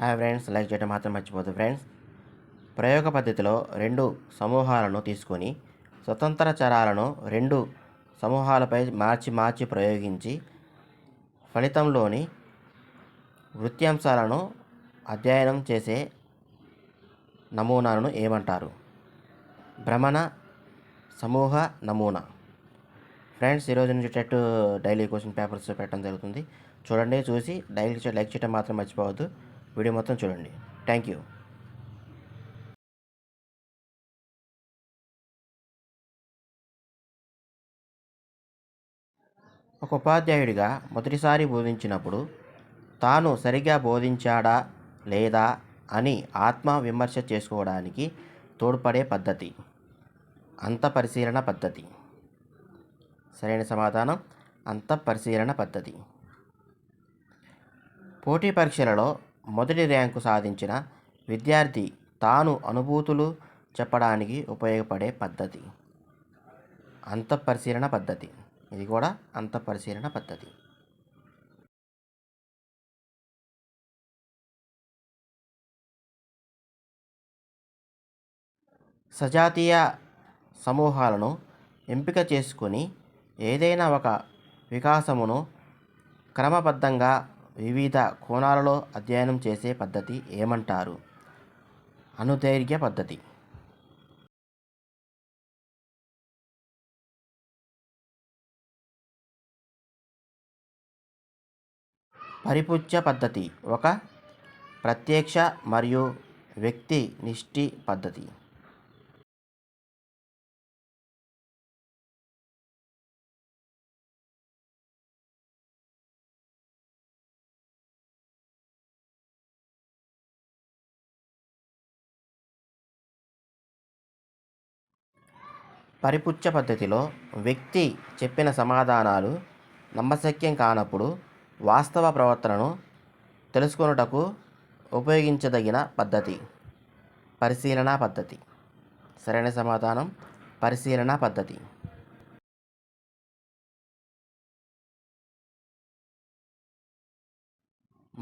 Hi friends, like చేయడం మాత్రం మర్చిపోదు ఫ్రెండ్స్. ప్రయోగ పద్ధతిలో రెండు సమూహాలను తీసుకొని స్వతంత్ర చరాలను రెండు సమూహాలపై మార్చి మార్చి ప్రయోగించి ఫలితంలోని వృత్యాంశాలను అధ్యయనం చేసే నమూనాను ఏమంటారు? భ్రమణ సమూహ నమూనా. ఫ్రెండ్స్, ఈరోజు నుంచి టెట్ డైలీ క్వశ్చన్ పేపర్స్ పెట్టడం జరుగుతుంది. చూడండి, చూసి డైలీ లైక్ చేయడం మాత్రం మర్చిపోవద్దు. వీడియో మొత్తం చూడండి. Thank you. ఒక ఉపాధ్యాయుడిగా మొదటిసారి బోధించినప్పుడు తాను సరిగ్గా బోధించాడా లేదా అని ఆత్మ విమర్శ చేసుకోవడానికి తోడ్పడే పద్ధతి అంతఃపరిశీలన పద్ధతి. సరైన సమాధానం అంతఃపరిశీలన పద్ధతి. పోటీ పరీక్షలలో మొదటి ర్యాంకు సాధించిన విద్యార్థి తాను అనుభూతులు చెప్పడానికి ఉపయోగపడే పద్ధతి అంతఃపరిశీలన పద్ధతి. ఇది కూడా అంతఃపరిశీలన పద్ధతి. సజాతీయ సమూహాలను ఎంపిక చేసుకొని ఏదైనా ఒక వికాసమును క్రమబద్ధంగా వివిధ కోణాలలో అధ్యయనం చేసే పద్ధతి ఏమంటారు? అనుదైర్ఘ్య పద్ధతి. పరిపుచ్ఛ పద్ధతి ఒక ప్రత్యక్ష మరియు వ్యక్తినిష్ఠ పద్ధతి. పరిపుచ్ఛ పద్ధతిలో వ్యక్తి చెప్పిన సమాధానాలు నమ్మశక్యం కానప్పుడు వాస్తవ ప్రవర్తనను తెలుసుకొనుటకు ఉపయోగించదగిన పద్ధతి పరిశీలన పద్ధతి. సరైన సమాధానం పరిశీలన పద్ధతి.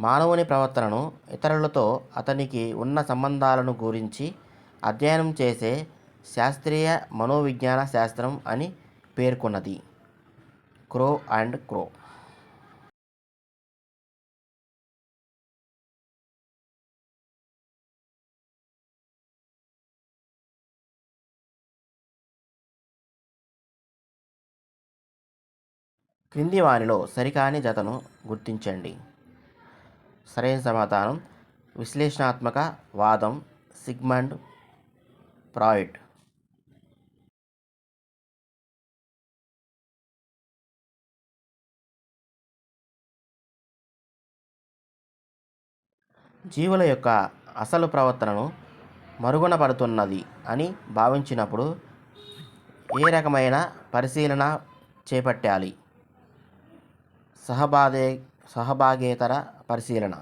మానవుని ప్రవర్తనను ఇతరులతో అతనికి ఉన్న సంబంధాలను గురించి అధ్యయనం చేసే శాస్త్రీయ మనోవిజ్ఞాన శాస్త్రం అని పేర్కొన్నది క్రో అండ్ క్రో. క్రింది వానిలో సరికాని జతను గుర్తించండి. సరైన సమాధానం విశ్లేషణాత్మక వాదం సిగ్మండ్ ఫ్రాయిడ్. జీవుల యొక్క అసలు ప్రవర్తనను మరుగున పడుతున్నది అని భావించినప్పుడు ఏ రకమైన పరిశీలన చేపట్టాలి? సహభాగేతర పరిశీలన.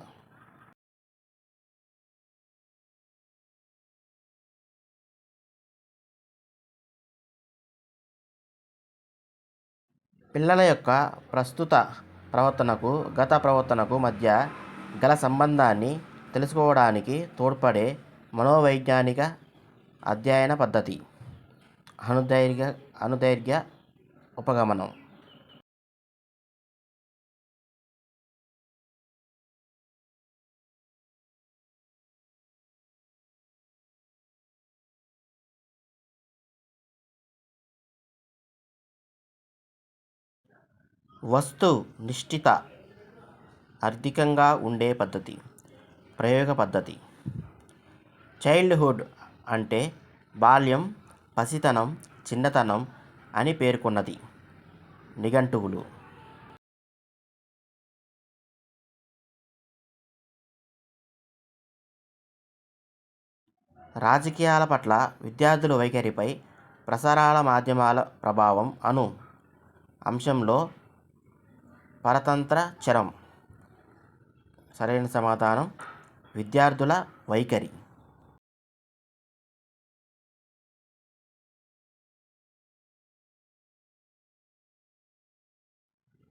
పిల్లల యొక్క ప్రస్తుత ప్రవర్తనకు గత ప్రవర్తనకు మధ్య గల సంబంధాన్ని తెలుసుకోవడానికి తోడ్పడే మనోవైజ్ఞానిక అధ్యయన పద్ధతి అనుదైర్ఘ్య ఉపగమనం. వస్తు నిష్ఠిత ఆర్థికంగా ఉండే పద్ధతి ప్రయోగ పద్ధతి. చైల్డ్హుడ్ అంటే బాల్యం, పసితనం, చిన్నతనం అని పేర్కొన్నది నిఘంటువులు. రాజకీయాల పట్ల విద్యార్థుల వైఖరిపై ప్రసారాల మాధ్యమాల ప్రభావం అను అంశంలో పరతంత్ర చరం. సరైన సమాధానం విద్యార్థుల వైఖరి.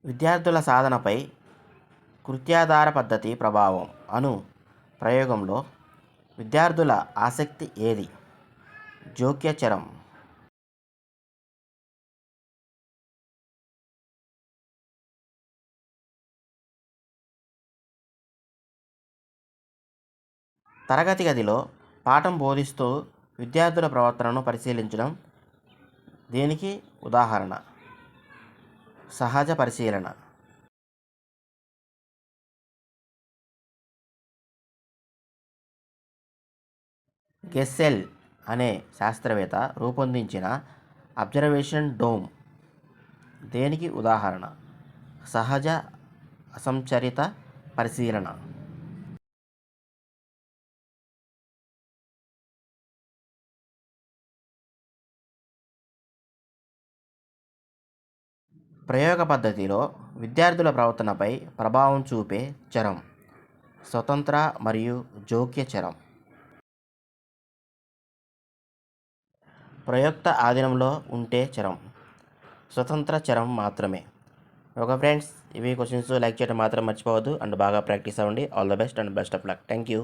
విద్యార్థుల సాధనపై కృత్యాధార పద్ధతి ప్రభావం అను ప్రయోగంలో విద్యార్థుల ఆసక్తి ఏది? జోక్యచరం. తరగతి గదిలో పాఠం బోధిస్తూ విద్యార్థుల ప్రవర్తనను పరిశీలించడం దేనికి ఉదాహరణ? సహజ పరిశీలన. గెస్సెల్ అనే శాస్త్రవేత్త రూపొందించిన అబ్జర్వేషన్ డోమ్ దేనికి ఉదాహరణ? సహజ అసంచరిత పరిశీలన. ప్రయోగ పద్ధతిలో విద్యార్థుల ప్రవర్తనపై ప్రభావం చూపే చరం స్వతంత్ర మరియు జోక్య చరం. ప్రయుక్త ఆధీనంలో ఉంటే చరం స్వతంత్ర చరం మాత్రమే. ఓకే ఫ్రెండ్స్, ఇవి క్వశ్చన్స్ లైక్ చేయడం మాత్రం మర్చిపోవద్దు అండ్ బాగా ప్రాక్టీస్ అవ్వండి. All the best and best of luck. Thank you.